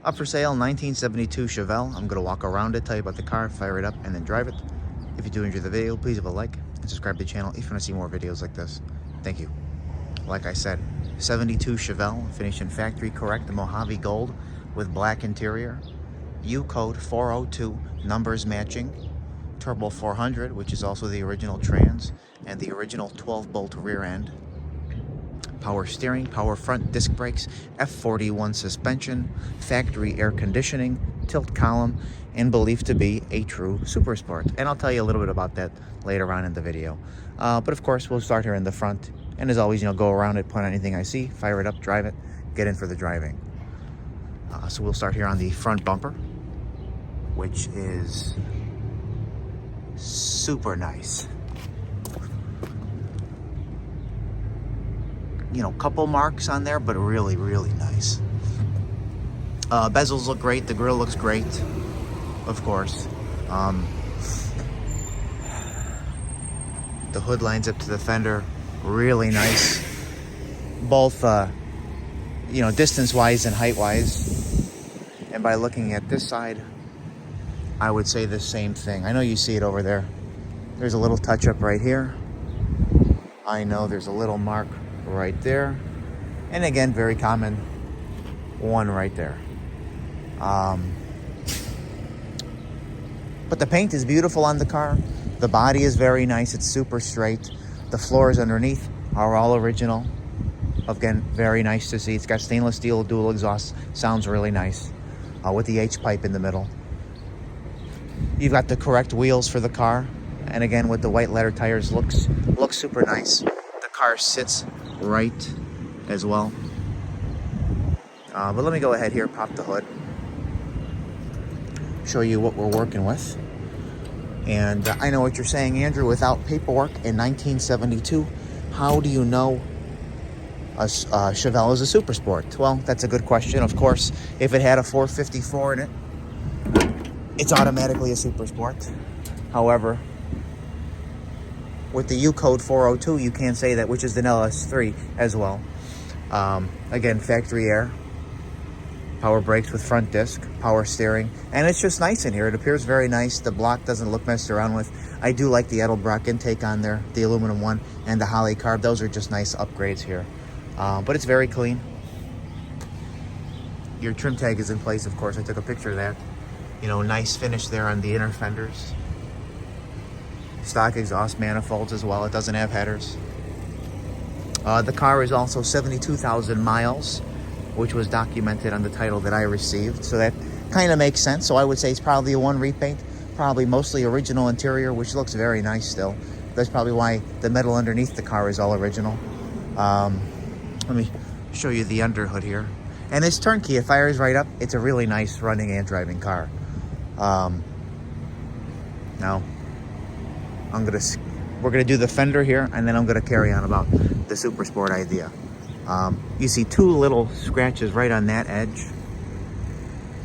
Up for sale, 1972 Chevelle. I'm going to walk around it, tell you about the car, fire it up, and then drive it. If you do enjoy the video, please leave a like and subscribe to the channel if you want to see more videos like this. Thank you. Like I said, 72 Chevelle, finished in factory correct, the Mohave gold with black interior. U code 402, numbers matching. Turbo 400, which is also the original trans, and the original 12-bolt rear end. Power steering, power front disc brakes, F41 suspension, factory air conditioning, tilt column, and believed to be a true super sport. And I'll tell you a little bit about that later on in the video. But of course, we'll start here in the front. And as always, go around it, point on anything I see, fire it up, drive it, get in for the driving. So we'll start here on the front bumper, which is super nice. Couple marks on there, but really, really nice. Bezels look great. The grille looks great, of course. The hood lines up to the fender, really nice. Both, distance-wise and height-wise. And by looking at this side, I would say the same thing. I know you see it over there. There's a little touch-up right here. I know there's a little mark right there, and again, very common one right there. But the paint is beautiful on the car. The body is very nice. It's super straight. The floors underneath are all original. Again, very nice to see. It's got stainless steel dual exhaust. Sounds really nice with the H pipe in the middle. You've got the correct wheels for the car, and again with the white letter tires, looks super nice. The car sits right as well. But let me go ahead here, pop the hood, show you what we're working with. And I know what you're saying, Andrew, without paperwork in 1972, how do you know a Chevelle is a super sport? Well, that's a good question. Of course, if it had a 454 in it, it's automatically a super sport. However, with the U code 402, you can say that, which is an LS3 as well. Again, factory air, power brakes with front disc, power steering, and it's just nice in here. It appears very nice. The block doesn't look messed around with. I do like the Edelbrock intake on there, the aluminum one, and the Holly carb. Those are just nice upgrades here. But it's very clean. Your trim tag is in place, of course. I took a picture of that. Nice finish there on the inner fenders. Stock exhaust manifolds as well. It doesn't have headers. The car is also 72,000 miles, which was documented on the title that I received. So that kind of makes sense. So I would say it's probably a one repaint, probably mostly original interior, which looks very nice still. That's probably why the metal underneath the car is all original. Let me show you the under hood here. And it's turnkey. It fires right up. It's a really nice running and driving car. Now, we're gonna do the fender here, and then I'm gonna carry on about the super sport idea. You see two little scratches right on that edge,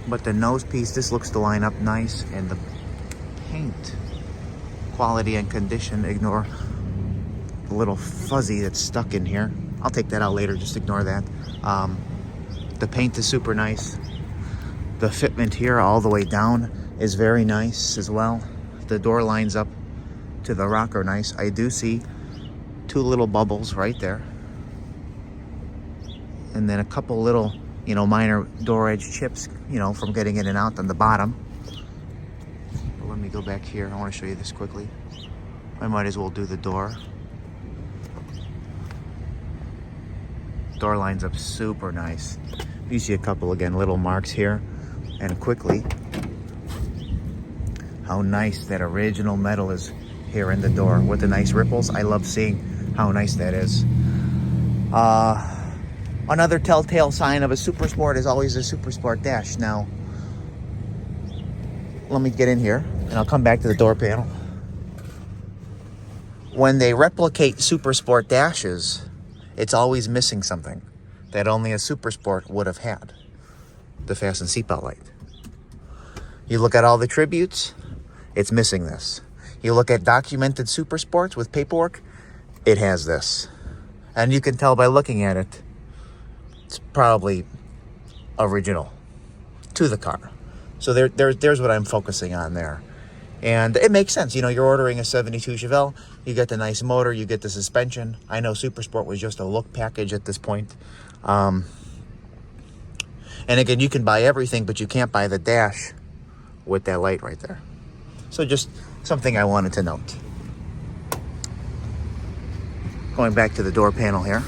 but the nose piece, this looks to line up nice, and the paint quality and condition, ignore the little fuzzy that's stuck in here. I'll take that out later, just ignore that. The paint is super nice. The fitment here all the way down is very nice as well. The door lines up to the rocker nice. I do see two little bubbles right there, and then a couple little minor door edge chips from getting in and out on the bottom. But let me go back here. I want to show you this quickly. I might as well do the door. Door lines up super nice. You see a couple, again, little marks here, and quickly how nice that original metal is here in the door with the nice ripples. I love seeing how nice that is. Another telltale sign of a super sport is always a super sport dash. Now, let me get in here and I'll come back to the door panel. When they replicate super sport dashes, it's always missing something that only a super sport would have had: the fasten seatbelt light. You look at all the tributes, it's missing this. You look at documented super sports with paperwork, it has this. And you can tell by looking at it, it's probably original to the car. So there's what I'm focusing on there. And it makes sense. You know, you're ordering a 72 Chevelle. You get the nice motor. You get the suspension. I know Super Sport was just a look package at this point. And again, you can buy everything, but you can't buy the dash with that light right there. So just something I wanted to note. Going back to the door panel here.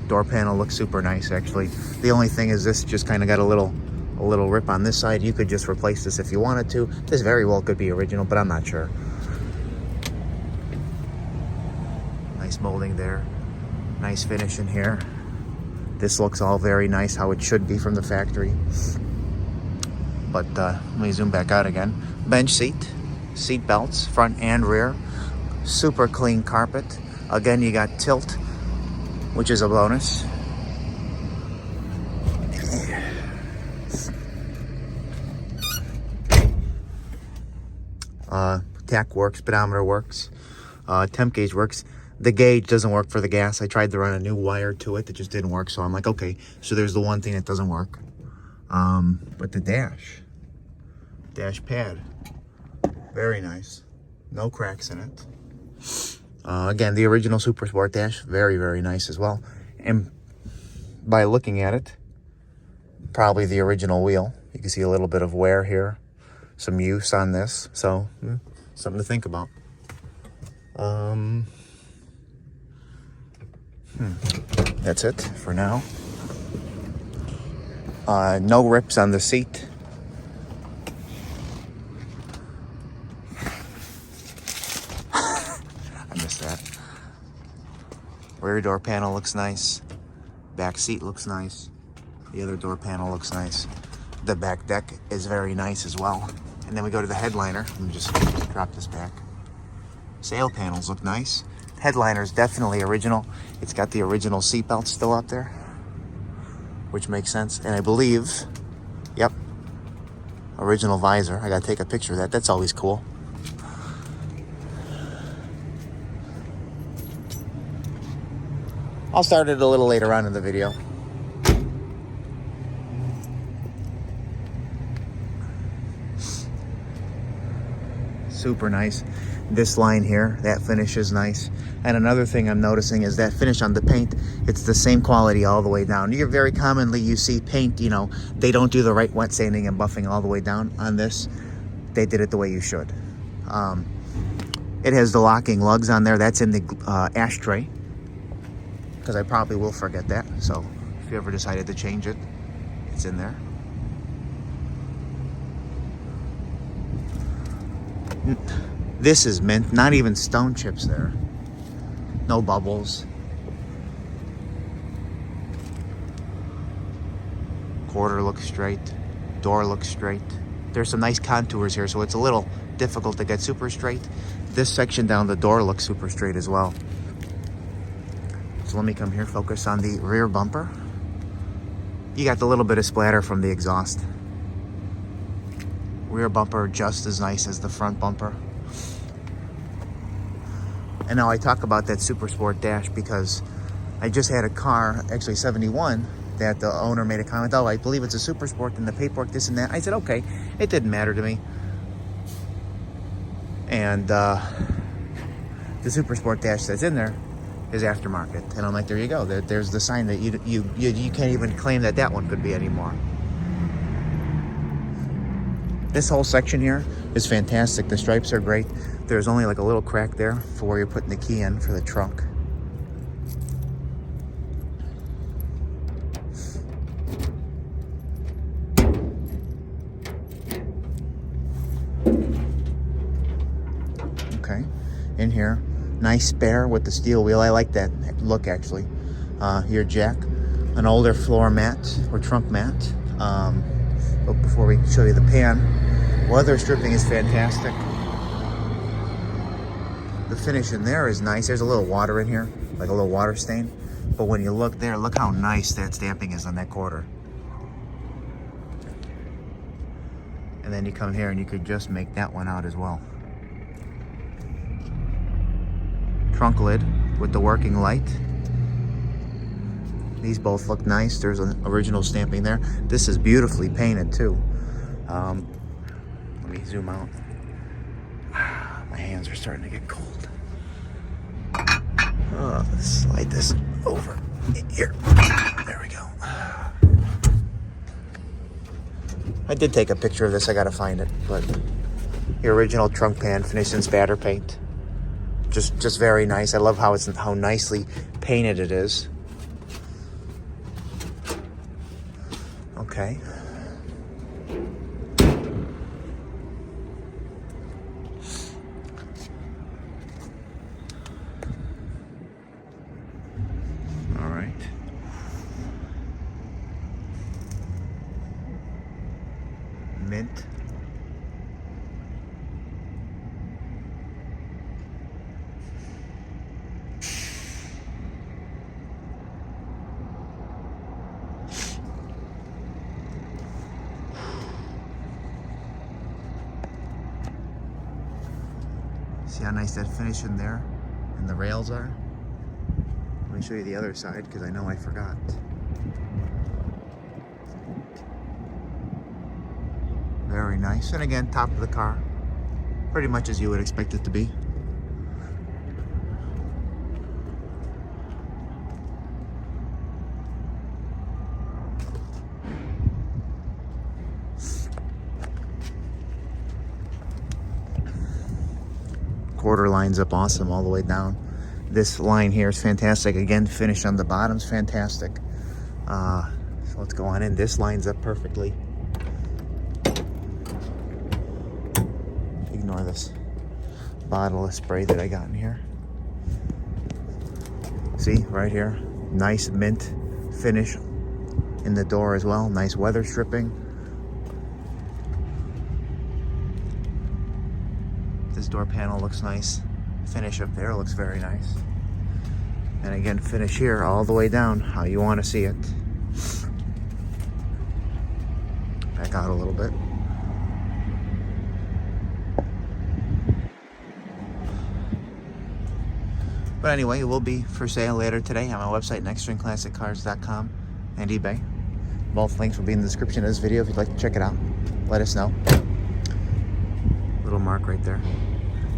Door panel looks super nice, actually. The only thing is this just kind of got a little rip on this side. You could just replace this if you wanted to. This very well could be original, but I'm not sure. Nice molding there. Nice finish in here. This looks all very nice, how it should be from the factory. But let me zoom back out again. Bench seat belts, front and rear. Super clean carpet. Again, you got tilt, which is a bonus. Tach works, speedometer works, temp gauge works. The gauge doesn't work for the gas. I tried to run a new wire to it that just didn't work, so I'm like, okay, so there's the one thing that doesn't work. But the dash pad, very nice. No cracks in it. Again, the original Super Sport dash, very, very nice as well. And by looking at it, probably the original wheel. You can see a little bit of wear here, some use on this, so something to think about. That's it for now. No rips on the seat. I missed that. Rear door panel looks nice. Back seat looks nice. The other door panel looks nice. The back deck is very nice as well. And then we go to the headliner. Let me just drop this back. Sail panels look nice. Headliner is definitely original. It's got the original seatbelt still up there, which makes sense. And I believe, yep, original visor. I gotta take a picture of that. That's always cool. I'll start it a little later on in the video. Super nice. This line here, that finish is nice. And another thing I'm noticing is that finish on the paint, it's the same quality all the way down. You're very commonly, you see paint, you know, they don't do the right wet sanding and buffing all the way down. On this, they did it the way you should. It has the locking lugs on there. That's in the ashtray, because I probably will forget that. So if you ever decided to change it, it's in there. This is mint, not even stone chips there. No bubbles. Quarter looks straight. Door looks straight. There's some nice contours here, so it's a little difficult to get super straight. This section down the door looks super straight as well. So let me come here, focus on the rear bumper. You got the little bit of splatter from the exhaust. Rear bumper just as nice as the front bumper. And now I talk about that Super Sport dash because I just had a car, actually 71, that the owner made a comment, oh, I believe it's a Super Sport and the paperwork, this and that. I said, okay, it didn't matter to me. And the Super Sport dash that's in there is aftermarket. And I'm like, there you go. There's the sign that you can't even claim that that one could be anymore. This whole section here is fantastic. The stripes are great. There's only like a little crack there for where you're putting the key in for the trunk. Okay, in here, nice spare with the steel wheel. I like that look actually. Your jack, an older floor mat or trunk mat. But before we show you the pan, weather stripping is fantastic. The finish in there is nice. There's a little water in here, like a little water stain. But when you look there, look how nice that stamping is on that quarter. And then you come here and you could just make that one out as well. Trunk lid with the working light. These both look nice. There's an original stamping there. This is beautifully painted too. Let me zoom out. My hands are starting to get cold. Slide this over here. There we go. I did take a picture of this. I gotta find it, but the original trunk pan finished in spatter paint. Just very nice. I love how nicely painted it is. Okay. All right. Mint. See how nice that finish in there and the rails are? Let me show you the other side because I know I forgot. Very nice. And again, top of the car. Pretty much as you would expect it to be. Quarter lines up awesome all the way down. This line here is fantastic. Again, finish on the bottom's fantastic. So let's go on in. This lines up perfectly. Ignore this bottle of spray that I got in here. See, right here. Nice mint finish in the door as well. Nice weather stripping. This door panel looks nice. Finish up there looks very nice. And again, finish here all the way down how you want to see it. Back out a little bit. But anyway, it will be for sale later today on my website, nextstringclassiccars.com and eBay. Both links will be in the description of this video if you'd like to check it out. Let us know. Little mark right there.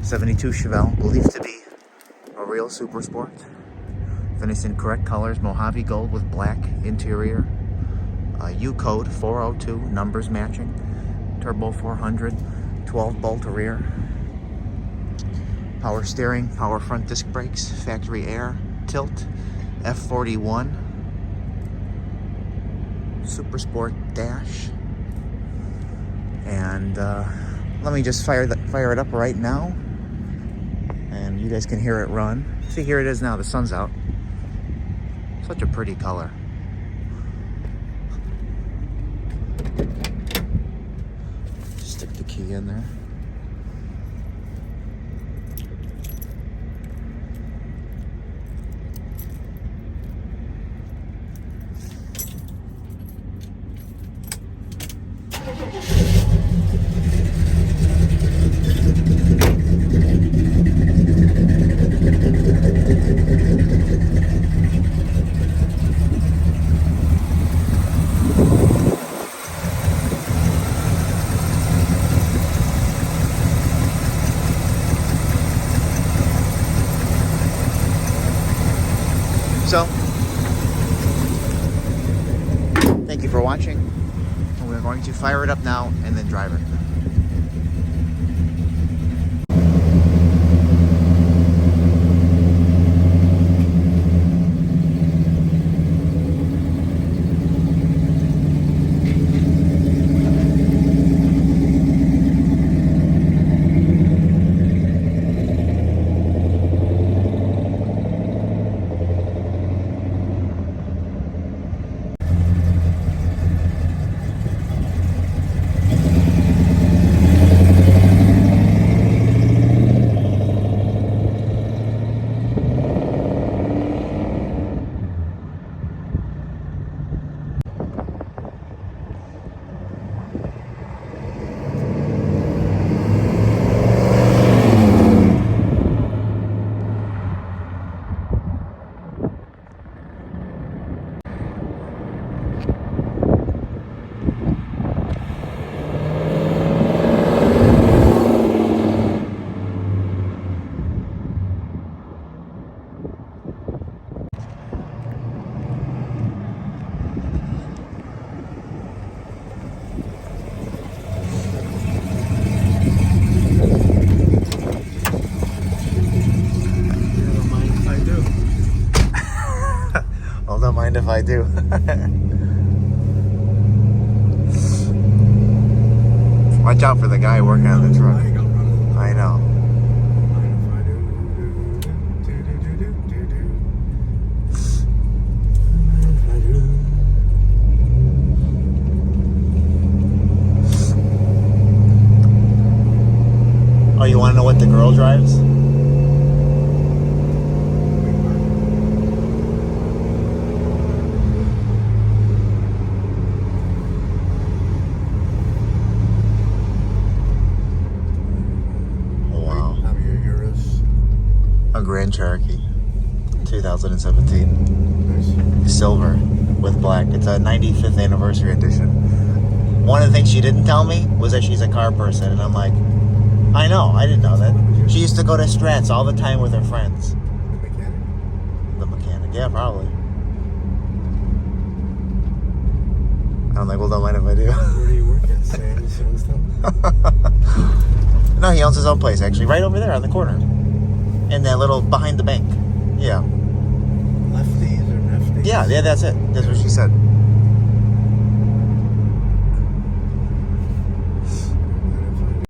72 Chevelle, believed to be a real super sport. Finished in correct colors, Mohave gold with black interior. U code 402, numbers matching. Turbo 400, 12 bolt rear. Power steering, power front disc brakes, factory air, tilt, F41. Super Sport dash. And let me just fire it up right now. And you guys can hear it run. See, here it is now. The sun's out. Such a pretty color. Stick the key in there. So, thank you for watching. And we're going to fire it up now and then drive it. do. Watch out for the guy working on the truck. I know. Oh, you want to know what the girl drives? A Grand Cherokee, 2017. Nice. Silver with black. It's a 95th anniversary edition. One of the things she didn't tell me was that she's a car person, and I'm like, I know, I didn't know that. She used to go to Strats all the time with her friends. The mechanic? The mechanic, yeah, probably. I'm like, well, don't mind if I do. Where do you work at? Sam's and stuff? No, he owns his own place, actually, right over there on the corner. In that little, behind the bank. Yeah. Lefties or nefties? Yeah, that's it. That's what she said.